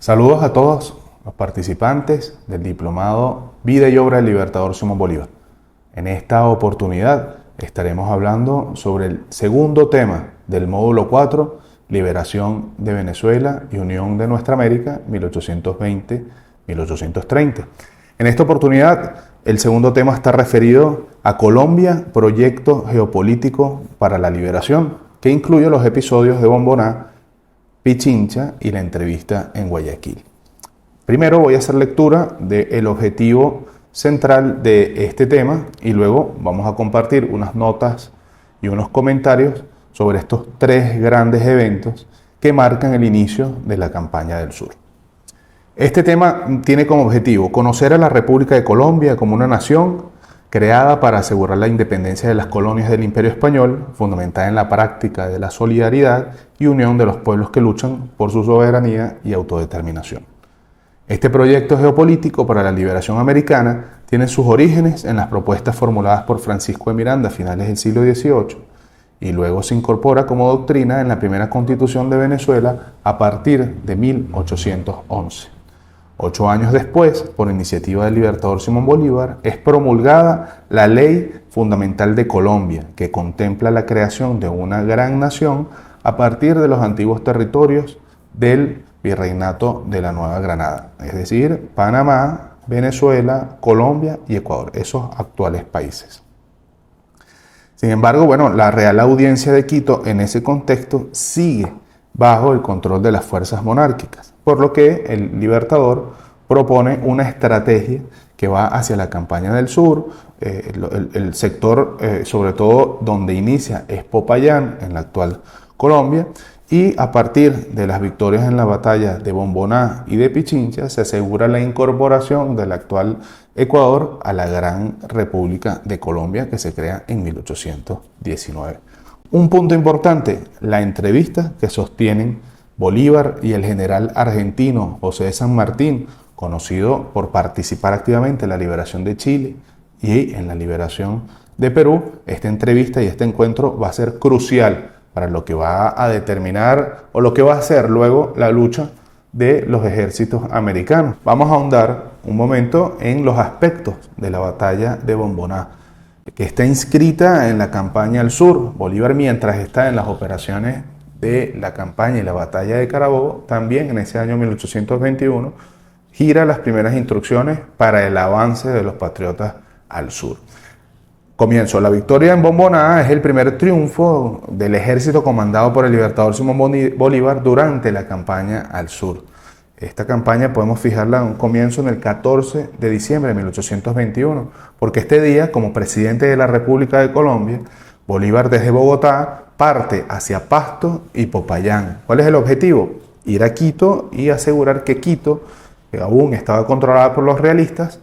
Saludos a todos los participantes del Diplomado Vida y Obra del Libertador Simón Bolívar. En esta oportunidad estaremos hablando sobre el segundo tema del módulo 4, Liberación de Venezuela y Unión de Nuestra América, 1820-1830. En esta oportunidad, el segundo tema está referido a Colombia, proyecto geopolítico para la liberación, que incluye los episodios de Bomboná, Pichincha y la entrevista en Guayaquil. Primero voy a hacer lectura del objetivo central de este tema y luego vamos a compartir unas notas y unos comentarios sobre estos tres grandes eventos que marcan el inicio de la campaña del sur. Este tema tiene como objetivo conocer a la República de Colombia como una nación creada para asegurar la independencia de las colonias del Imperio Español, fundamentada en la práctica de la solidaridad y unión de los pueblos que luchan por su soberanía y autodeterminación. Este proyecto geopolítico para la liberación americana tiene sus orígenes en las propuestas formuladas por Francisco de Miranda a finales del siglo XVIII y luego se incorpora como doctrina en la primera Constitución de Venezuela a partir de 1811. 8 años después, por iniciativa del libertador Simón Bolívar, es promulgada la Ley Fundamental de Colombia, que contempla la creación de una gran nación a partir de los antiguos territorios del Virreinato de la Nueva Granada, es decir, Panamá, Venezuela, Colombia y Ecuador, esos actuales países. Sin embargo, la Real Audiencia de Quito en ese contexto sigue bajo el control de las fuerzas monárquicas, por lo que el libertador propone una estrategia que va hacia la campaña del sur, el sector sobre todo donde inicia es Popayán, en la actual Colombia, y a partir de las victorias en la batalla de Bomboná y de Pichincha se asegura la incorporación del actual Ecuador a la Gran República de Colombia que se crea en 1819. Un punto importante, la entrevista que sostienen Bolívar y el general argentino José de San Martín, conocido por participar activamente en la liberación de Chile y en la liberación de Perú. Esta entrevista y este encuentro va a ser crucial para lo que va a determinar o lo que va a ser luego la lucha de los ejércitos americanos. Vamos a ahondar un momento en los aspectos de la batalla de Bomboná, que está inscrita en la campaña al sur. Bolívar, mientras está en las operaciones de la campaña y la batalla de Carabobo, también en ese año 1821, gira las primeras instrucciones para el avance de los patriotas al sur. Comienzo. La victoria en Bomboná es el primer triunfo del ejército comandado por el libertador Simón Bolívar durante la campaña al sur. Esta campaña podemos fijarla en un comienzo en el 14 de diciembre de 1821, porque este día, como presidente de la República de Colombia, Bolívar desde Bogotá parte hacia Pasto y Popayán. ¿Cuál es el objetivo? Ir a Quito y asegurar que Quito, que aún estaba controlada por los realistas,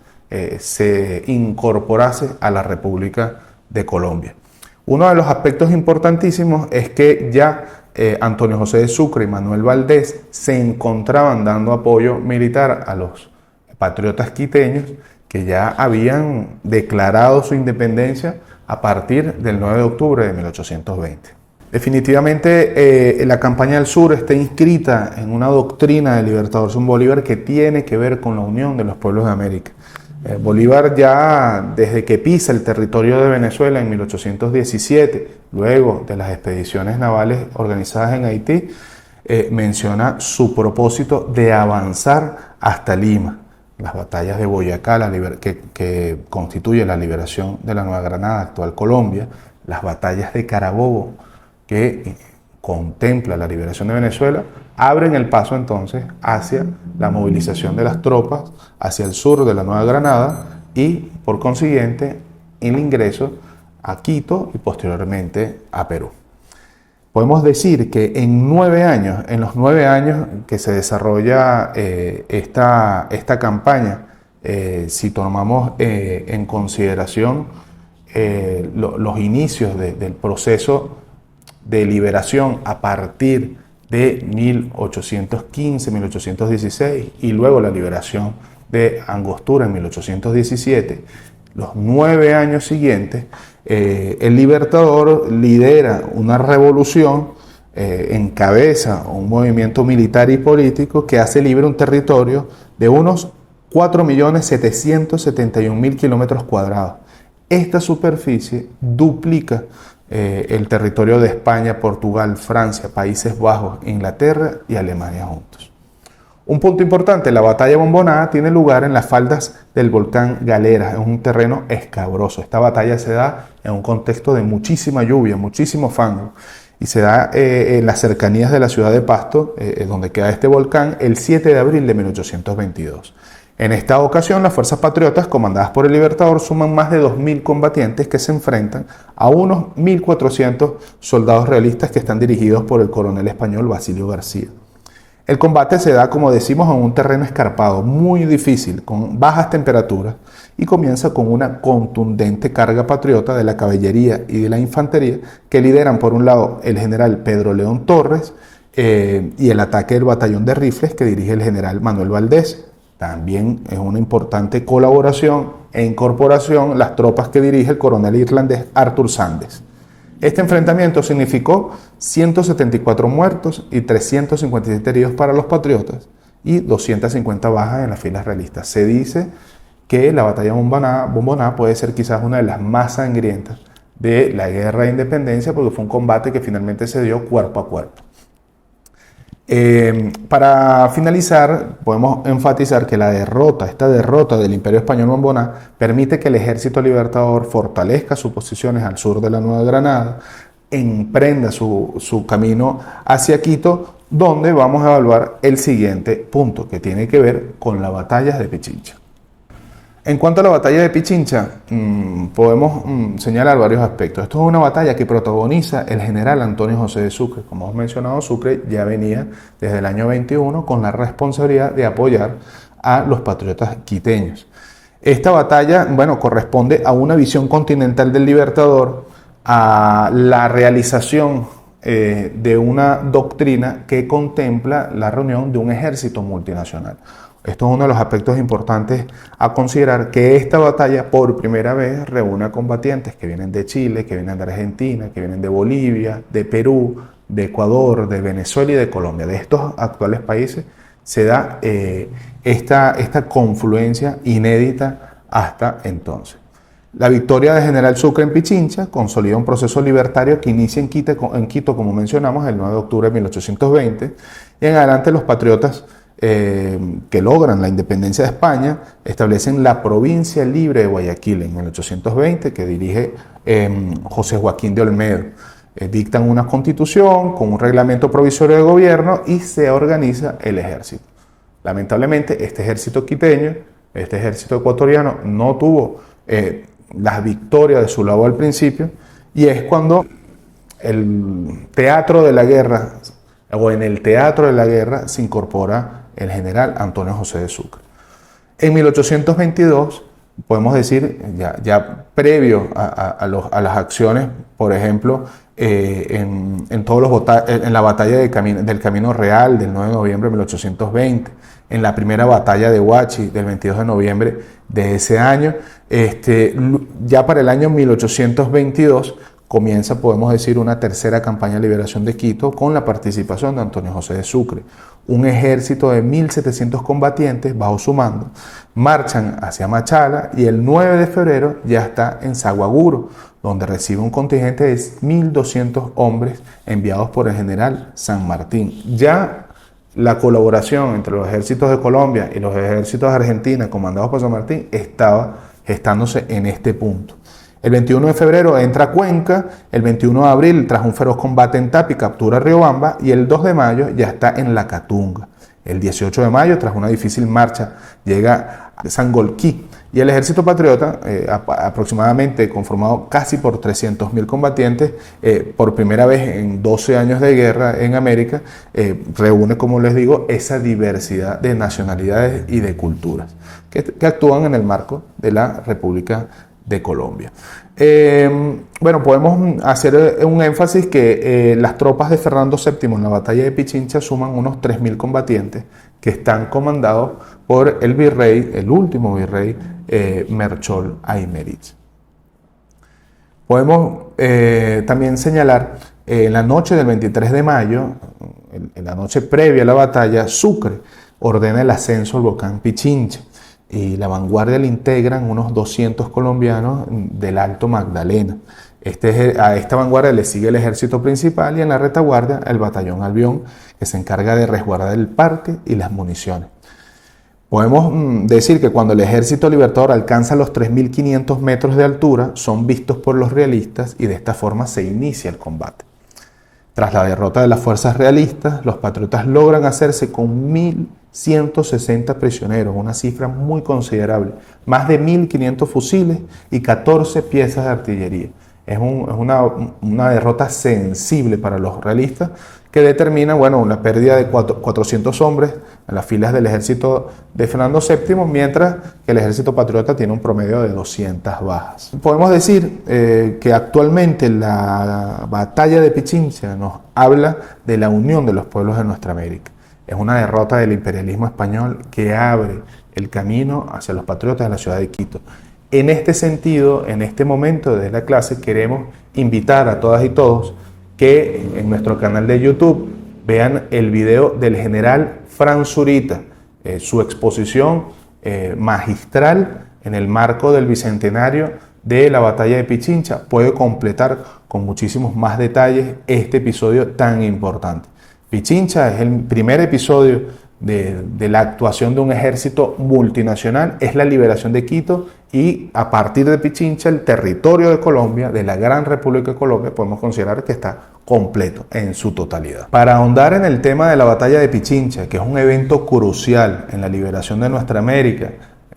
se incorporase a la República de Colombia. Uno de los aspectos importantísimos es que ya Antonio José de Sucre y Manuel Valdés se encontraban dando apoyo militar a los patriotas quiteños que ya habían declarado su independencia a partir del 9 de octubre de 1820. Definitivamente la campaña del sur está inscrita en una doctrina del libertador Simón Bolívar que tiene que ver con la unión de los pueblos de América. Bolívar ya desde que pisa el territorio de Venezuela en 1817, luego de las expediciones navales organizadas en Haití, menciona su propósito de avanzar hasta Lima. Las batallas de Boyacá, que constituye la liberación de la Nueva Granada, actual Colombia, las batallas de Carabobo, que contempla la liberación de Venezuela, abren el paso entonces hacia la movilización de las tropas hacia el sur de la Nueva Granada y, por consiguiente, el ingreso a Quito y posteriormente a Perú. Podemos decir que en los 9 años que se desarrolla esta campaña, si tomamos en consideración los inicios del proceso de liberación a partir de 1815, 1816 y luego la liberación de Angostura en 1817, los 9 años siguientes, el libertador lidera una revolución encabeza un movimiento militar y político que hace libre un territorio de unos 4.771.000 kilómetros cuadrados. Esta superficie duplica el territorio de España, Portugal, Francia, Países Bajos, Inglaterra y Alemania juntos. Un punto importante, la batalla de Bomboná tiene lugar en las faldas del volcán Galeras, es un terreno escabroso. Esta batalla se da en un contexto de muchísima lluvia, muchísimo fango, y se da en las cercanías de la ciudad de Pasto, donde queda este volcán, el 7 de abril de 1822. En esta ocasión, las fuerzas patriotas, comandadas por el Libertador, suman más de 2.000 combatientes que se enfrentan a unos 1.400 soldados realistas que están dirigidos por el coronel español Basilio García. El combate se da, como decimos, en un terreno escarpado, muy difícil, con bajas temperaturas, y comienza con una contundente carga patriota de la caballería y de la infantería, que lideran por un lado el general Pedro León Torres y el ataque del batallón de rifles que dirige el general Manuel Valdés. También es una importante colaboración e incorporación las tropas que dirige el coronel irlandés Arthur Sanders. Este enfrentamiento significó 174 muertos y 357 heridos para los patriotas y 250 bajas en las filas realistas. Se dice que la batalla de Bomboná puede ser quizás una de las más sangrientas de la guerra de independencia, porque fue un combate que finalmente se dio cuerpo a cuerpo. Para finalizar, podemos enfatizar que esta derrota del Imperio Español Bomboná permite que el Ejército Libertador fortalezca sus posiciones al sur de la Nueva Granada, emprenda su camino hacia Quito, donde vamos a evaluar el siguiente punto, que tiene que ver con la batalla de Pichincha. En cuanto a la batalla de Pichincha, podemos señalar varios aspectos. Esto es una batalla que protagoniza el general Antonio José de Sucre. Como hemos mencionado, Sucre ya venía desde el año 21 con la responsabilidad de apoyar a los patriotas quiteños. Esta batalla, corresponde a una visión continental del Libertador, a la realización de una doctrina que contempla la reunión de un ejército multinacional. Esto es uno de los aspectos importantes a considerar, que esta batalla por primera vez reúne a combatientes que vienen de Chile, que vienen de Argentina, que vienen de Bolivia, de Perú, de Ecuador, de Venezuela y de Colombia. De estos actuales países se da esta confluencia inédita hasta entonces. La victoria de General Sucre en Pichincha consolida un proceso libertario que inicia en Quito, como mencionamos, el 9 de octubre de 1820, y en adelante los patriotas que logran la independencia de España establecen la provincia libre de Guayaquil en 1820, que dirige José Joaquín de Olmedo. Dictan una constitución con un reglamento provisorio de gobierno y se organiza el ejército. Lamentablemente, este ejército quiteño, este ejército ecuatoriano, no tuvo las victorias de su lado al principio, y es cuando el teatro de la guerra, o en el teatro de la guerra, se incorpora el general Antonio José de Sucre. En 1822, podemos decir, ya previo a las acciones, por ejemplo, en la batalla del Camino Real del 9 de noviembre de 1820, en la primera batalla de Huachi del 22 de noviembre de ese año, ya para el año 1822, comienza, podemos decir, una tercera campaña de liberación de Quito con la participación de Antonio José de Sucre. Un ejército de 1.700 combatientes bajo su mando marchan hacia Machala y el 9 de febrero ya está en Saguaguro, donde recibe un contingente de 1.200 hombres enviados por el general San Martín. Ya la colaboración entre los ejércitos de Colombia y los ejércitos de Argentina comandados por San Martín estaba gestándose en este punto. El 21 de febrero entra a Cuenca, el 21 de abril, tras un feroz combate en Tapi, captura Riobamba, y el 2 de mayo ya está en La Catunga. El 18 de mayo, tras una difícil marcha, llega a Sangolquí, y el ejército patriota, aproximadamente conformado casi por 300.000 combatientes, por primera vez en 12 años de guerra en América, reúne, como les digo, esa diversidad de nacionalidades y de culturas que actúan en el marco de la República de Colombia. Podemos hacer un énfasis que las tropas de Fernando VII en la batalla de Pichincha suman unos 3.000 combatientes que están comandados por el virrey, el último virrey, Melchor Aymerich. Podemos también señalar En la noche del 23 de mayo, en la noche previa a la batalla, Sucre ordena el ascenso al volcán Pichincha y la vanguardia la integran unos 200 colombianos del Alto Magdalena. A esta vanguardia le sigue el ejército principal y en la retaguardia el batallón Albión, que se encarga de resguardar el parque y las municiones. Podemos decir que cuando el ejército libertador alcanza los 3.500 metros de altura, son vistos por los realistas y de esta forma se inicia el combate. Tras la derrota de las fuerzas realistas, los patriotas logran hacerse con 1.160 prisioneros, una cifra muy considerable, más de 1.500 fusiles y 14 piezas de artillería. Es una derrota sensible para los realistas que determina una pérdida de 400 hombres en las filas del ejército de Fernando VII, mientras que el ejército patriota tiene un promedio de 200 bajas. Podemos decir que actualmente la batalla de Pichincha nos habla de la unión de los pueblos de nuestra América. Es una derrota del imperialismo español que abre el camino hacia los patriotas de la ciudad de Quito. En este sentido, en este momento de la clase, queremos invitar a todas y todos que en nuestro canal de YouTube vean el video del general Fran Zurita, su exposición magistral en el marco del bicentenario de la batalla de Pichincha. Puede completar con muchísimos más detalles este episodio tan importante. Pichincha es el primer episodio de la actuación de un ejército multinacional, es la liberación de Quito y a partir de Pichincha el territorio de Colombia, de la gran República de Colombia, podemos considerar que está completo en su totalidad. Para ahondar en el tema de la batalla de Pichincha, que es un evento crucial en la liberación de nuestra América,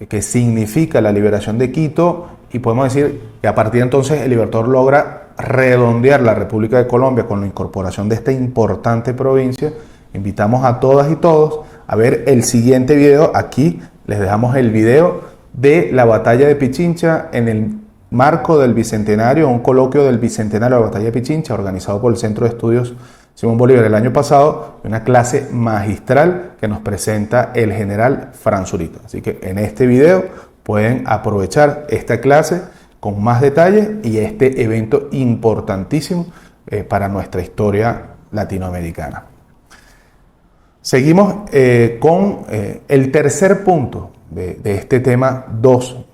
que significa la liberación de Quito, y podemos decir que a partir de entonces el libertador logra redondear la República de Colombia con la incorporación de esta importante provincia. Invitamos a todas y todos a ver el siguiente video. Aquí les dejamos el video de la batalla de Pichincha en el marco del Bicentenario, un coloquio del Bicentenario de la batalla de Pichincha organizado por el Centro de Estudios Simón Bolívar el año pasado, una clase magistral que nos presenta el general Fran Zurita. Así que en este video pueden aprovechar esta clase con más detalles y este evento importantísimo para nuestra historia latinoamericana. Seguimos con el tercer punto de este tema 2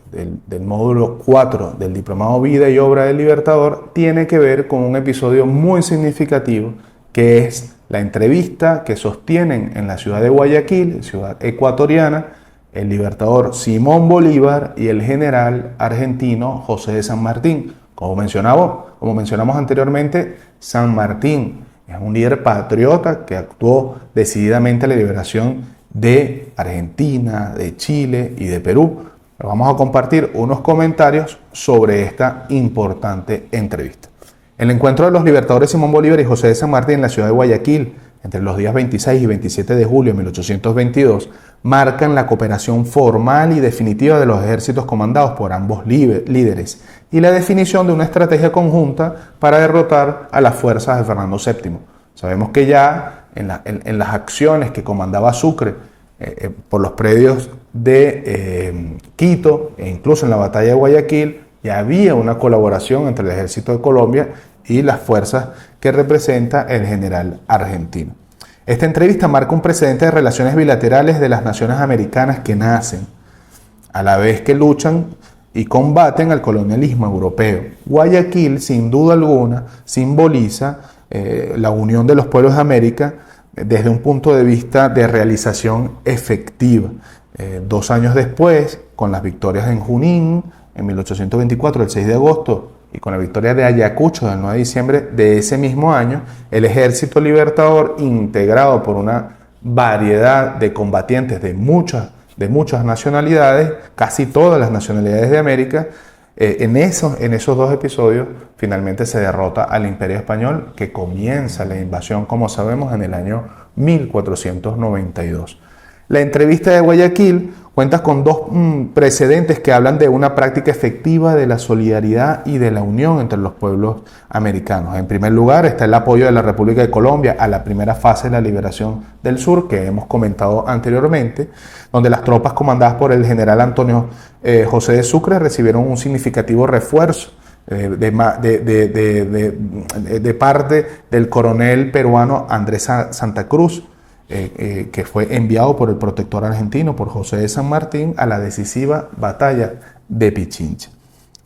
del módulo 4 del Diplomado Vida y Obra del Libertador. Tiene que ver con un episodio muy significativo que es la entrevista que sostienen en la ciudad de Guayaquil, ciudad ecuatoriana, el libertador Simón Bolívar y el general argentino José de San Martín. Como mencionamos anteriormente, San Martín es un líder patriota que actuó decididamente en la liberación de Argentina, de Chile y de Perú. Pero vamos a compartir unos comentarios sobre esta importante entrevista. El encuentro de los libertadores Simón Bolívar y José de San Martín en la ciudad de Guayaquil, entre los días 26 y 27 de julio de 1822, marcan la cooperación formal y definitiva de los ejércitos comandados por ambos líderes y la definición de una estrategia conjunta para derrotar a las fuerzas de Fernando VII. Sabemos que ya en las acciones que comandaba Sucre por los predios de Quito e incluso en la batalla de Guayaquil, ya había una colaboración entre el ejército de Colombia y las fuerzas que representa el general argentino. Esta entrevista marca un precedente de relaciones bilaterales de las naciones americanas que nacen, a la vez que luchan y combaten al colonialismo europeo. Guayaquil, sin duda alguna, simboliza la unión de los pueblos de América desde un punto de vista de realización efectiva. 2 años después, con las victorias en Junín, en 1824, el 6 de agosto, y con la victoria de Ayacucho del 9 de diciembre de ese mismo año, el ejército libertador, integrado por una variedad de combatientes de muchas nacionalidades, casi todas las nacionalidades de América, en esos 2 episodios finalmente se derrota al Imperio Español, que comienza la invasión, como sabemos, en el año 1492. La entrevista de Guayaquil cuenta con 2 precedentes que hablan de una práctica efectiva de la solidaridad y de la unión entre los pueblos americanos. En primer lugar está el apoyo de la República de Colombia a la primera fase de la liberación del sur, que hemos comentado anteriormente, donde las tropas comandadas por el general Antonio José de Sucre recibieron un significativo refuerzo de parte del coronel peruano Andrés Santa Cruz, que fue enviado por el protector argentino, por José de San Martín, a la decisiva batalla de Pichincha.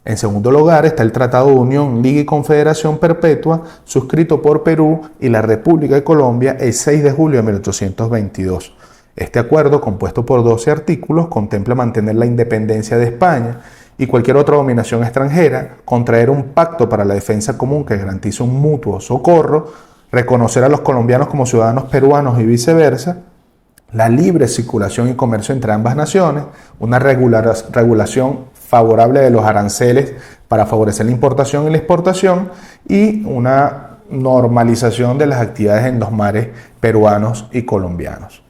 En segundo lugar está el Tratado de Unión, Liga y Confederación Perpetua, suscrito por Perú y la República de Colombia el 6 de julio de 1822. Este acuerdo, compuesto por 12 artículos, contempla mantener la independencia de España y cualquier otra dominación extranjera, contraer un pacto para la defensa común que garantice un mutuo socorro, reconocer a los colombianos como ciudadanos peruanos y viceversa, la libre circulación y comercio entre ambas naciones, una regulación favorable de los aranceles para favorecer la importación y la exportación y una normalización de las actividades en los mares peruanos y colombianos.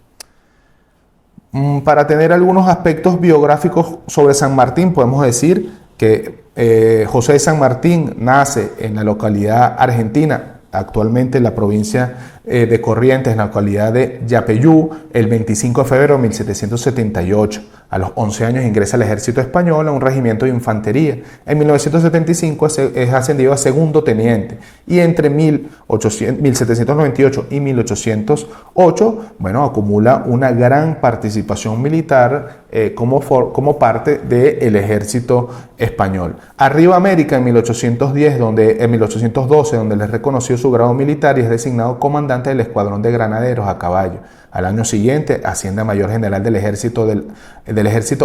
Para tener algunos aspectos biográficos sobre San Martín, podemos decir que José de San Martín nace en la localidad argentina, actualmente en la provincia de Corrientes, en la localidad de Yapeyú, el 25 de febrero de 1778. A los 11 años ingresa al ejército español a un regimiento de infantería. En 1975 es ascendido a segundo teniente y entre 1798 y 1808, acumula una gran participación militar como parte del ejército español. Arriba América en 1812, donde le es reconocido su grado militar y es designado comandante del escuadrón de granaderos a caballo. Al año siguiente asciende a mayor general del ejército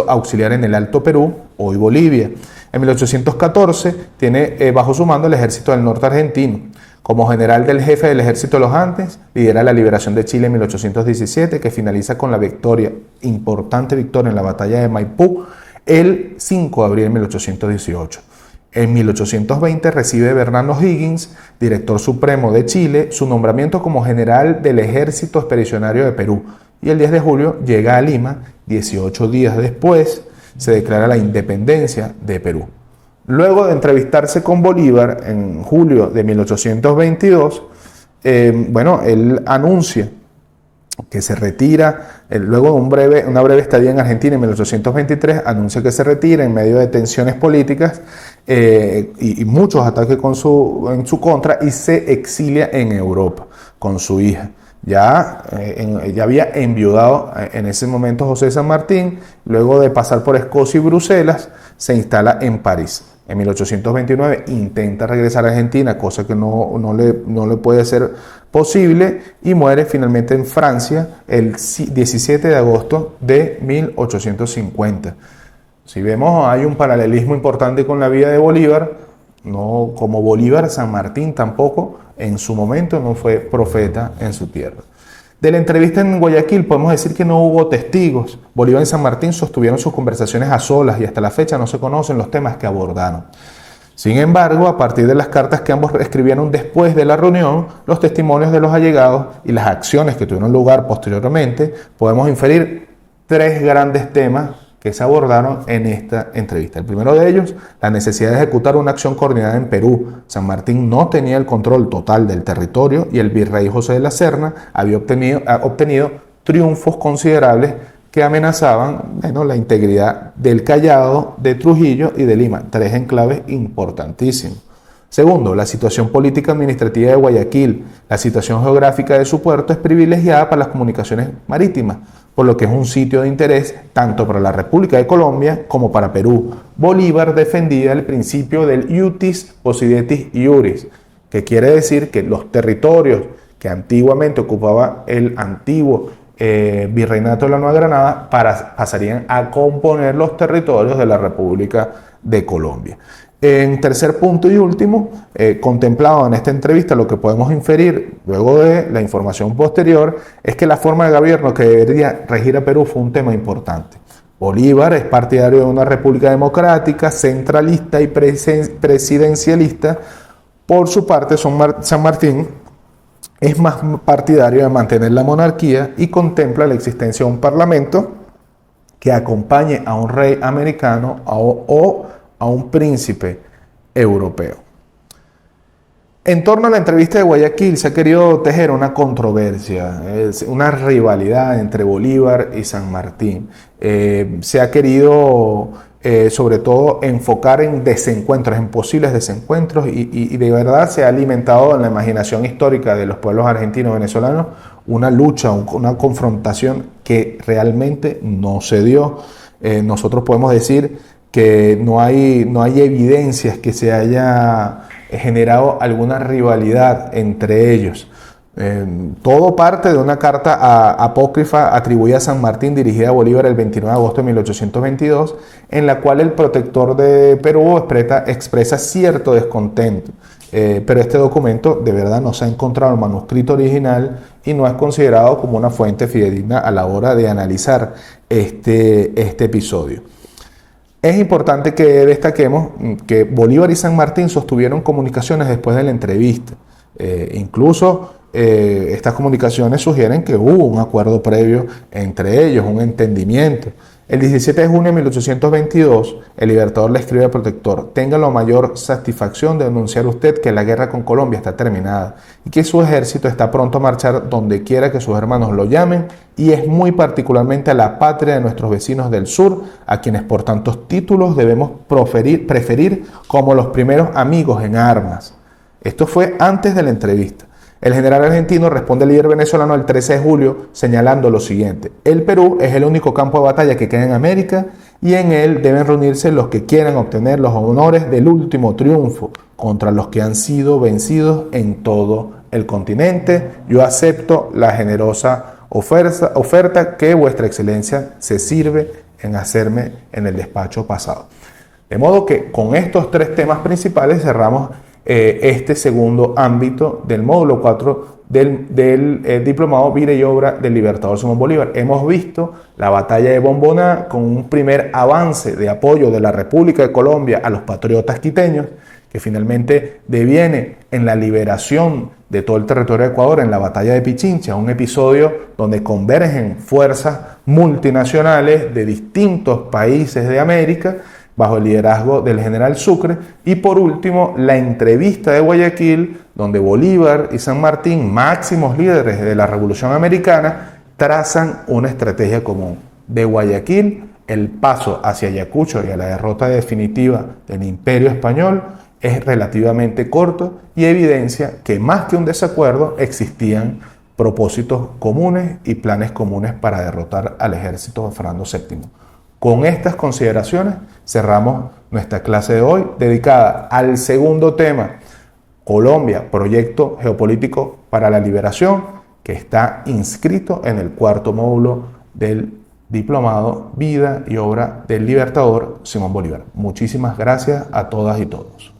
auxiliar en el Alto Perú, hoy Bolivia. En 1814 tiene bajo su mando el ejército del norte argentino. Como general del jefe del ejército de los Andes, lidera la liberación de Chile en 1817, que finaliza con la importante victoria en la batalla de Maipú, el 5 de abril de 1818. En 1820 recibe Bernardo Higgins, director supremo de Chile, su nombramiento como general del Ejército Expedicionario de Perú, y el 10 de julio llega a Lima. 18 días después se declara la independencia de Perú. Luego de entrevistarse con Bolívar en julio de 1822, él anuncia que se retira, luego de una breve estadía en Argentina en 1823, anuncia que se retira en medio de tensiones políticas y muchos ataques en su contra, y se exilia en Europa con su hija. Ya había enviudado en ese momento José de San Martín. Luego de pasar por Escocia y Bruselas, se instala en París. En 1829 intenta regresar a Argentina, cosa que no le puede ser posible, y muere finalmente en Francia el 17 de agosto de 1850. Si vemos, hay un paralelismo importante con la vida de Bolívar. No como Bolívar, San Martín tampoco en su momento no fue profeta en su tierra. De la entrevista en Guayaquil podemos decir que no hubo testigos. Bolívar y San Martín sostuvieron sus conversaciones a solas y hasta la fecha no se conocen los temas que abordaron. Sin embargo, a partir de las cartas que ambos escribieron después de la reunión, los testimonios de los allegados y las acciones que tuvieron lugar posteriormente, podemos inferir tres grandes temas que se abordaron en esta entrevista. El primero de ellos, la necesidad de ejecutar una acción coordinada en Perú. San Martín no tenía el control total del territorio y el virrey José de la Serna había obtenido triunfos considerables que amenazaban la integridad del Callao, de Trujillo y de Lima, tres enclaves importantísimos. Segundo, la situación política administrativa de Guayaquil. La situación geográfica de su puerto es privilegiada para las comunicaciones marítimas, por lo que es un sitio de interés tanto para la República de Colombia como para Perú. Bolívar defendía el principio del iutis possidetis iuris, que quiere decir que los territorios que antiguamente ocupaba el antiguo virreinato de la Nueva Granada pasarían a componer los territorios de la República de Colombia. En tercer punto y último, contemplado en esta entrevista, lo que podemos inferir luego de la información posterior es que la forma de gobierno que debería regir a Perú fue un tema importante. Bolívar es partidario de una república democrática, centralista y presidencialista. Por su parte, San Martín es más partidario de mantener la monarquía y contempla la existencia de un parlamento que acompañe a un rey americano o a un príncipe europeo. En torno a la entrevista de Guayaquil se ha querido tejer una controversia, una rivalidad entre Bolívar y San Martín. Se ha querido sobre todo enfocar en desencuentros, en posibles desencuentros, y de verdad se ha alimentado en la imaginación histórica de los pueblos argentinos y venezolanos una lucha, una confrontación que realmente no se dio. Nosotros podemos decir que no hay evidencias que se haya generado alguna rivalidad entre ellos. Todo parte de una carta apócrifa atribuida a San Martín dirigida a Bolívar el 29 de agosto de 1822, en la cual el protector de Perú expresa cierto descontento. Pero este documento de verdad no se ha encontrado el manuscrito original y no es considerado como una fuente fidedigna a la hora de analizar este episodio. Es importante que destaquemos que Bolívar y San Martín sostuvieron comunicaciones después de la entrevista. Incluso estas comunicaciones sugieren que hubo un acuerdo previo entre ellos, un entendimiento. El 17 de junio de 1822, el Libertador le escribe al protector: tenga la mayor satisfacción de anunciar usted que la guerra con Colombia está terminada y que su ejército está pronto a marchar donde quiera que sus hermanos lo llamen, y es muy particularmente a la patria de nuestros vecinos del sur, a quienes por tantos títulos debemos preferir como los primeros amigos en armas. Esto fue antes de la entrevista. El general argentino responde al líder venezolano el 13 de julio señalando lo siguiente: el Perú es el único campo de batalla que queda en América y en él deben reunirse los que quieran obtener los honores del último triunfo contra los que han sido vencidos en todo el continente. Yo acepto la generosa oferta que vuestra excelencia se sirve en hacerme en el despacho pasado. De modo que con estos tres temas principales cerramos este segundo ámbito del módulo 4 del diplomado Vida y Obra del Libertador Simón Bolívar. Hemos visto la batalla de Bomboná con un primer avance de apoyo de la República de Colombia a los patriotas quiteños, que finalmente deviene en la liberación de todo el territorio de Ecuador en la batalla de Pichincha, un episodio donde convergen fuerzas multinacionales de distintos países de América bajo el liderazgo del general Sucre, y por último la entrevista de Guayaquil, donde Bolívar y San Martín, máximos líderes de la Revolución Americana, trazan una estrategia común. De Guayaquil, el paso hacia Ayacucho y a la derrota definitiva del Imperio Español es relativamente corto y evidencia que más que un desacuerdo existían propósitos comunes y planes comunes para derrotar al ejército de Fernando VII. Con estas consideraciones cerramos nuestra clase de hoy dedicada al segundo tema: Colombia, proyecto geopolítico para la liberación, que está inscrito en el cuarto módulo del diplomado Vida y Obra del Libertador Simón Bolívar. Muchísimas gracias a todas y todos.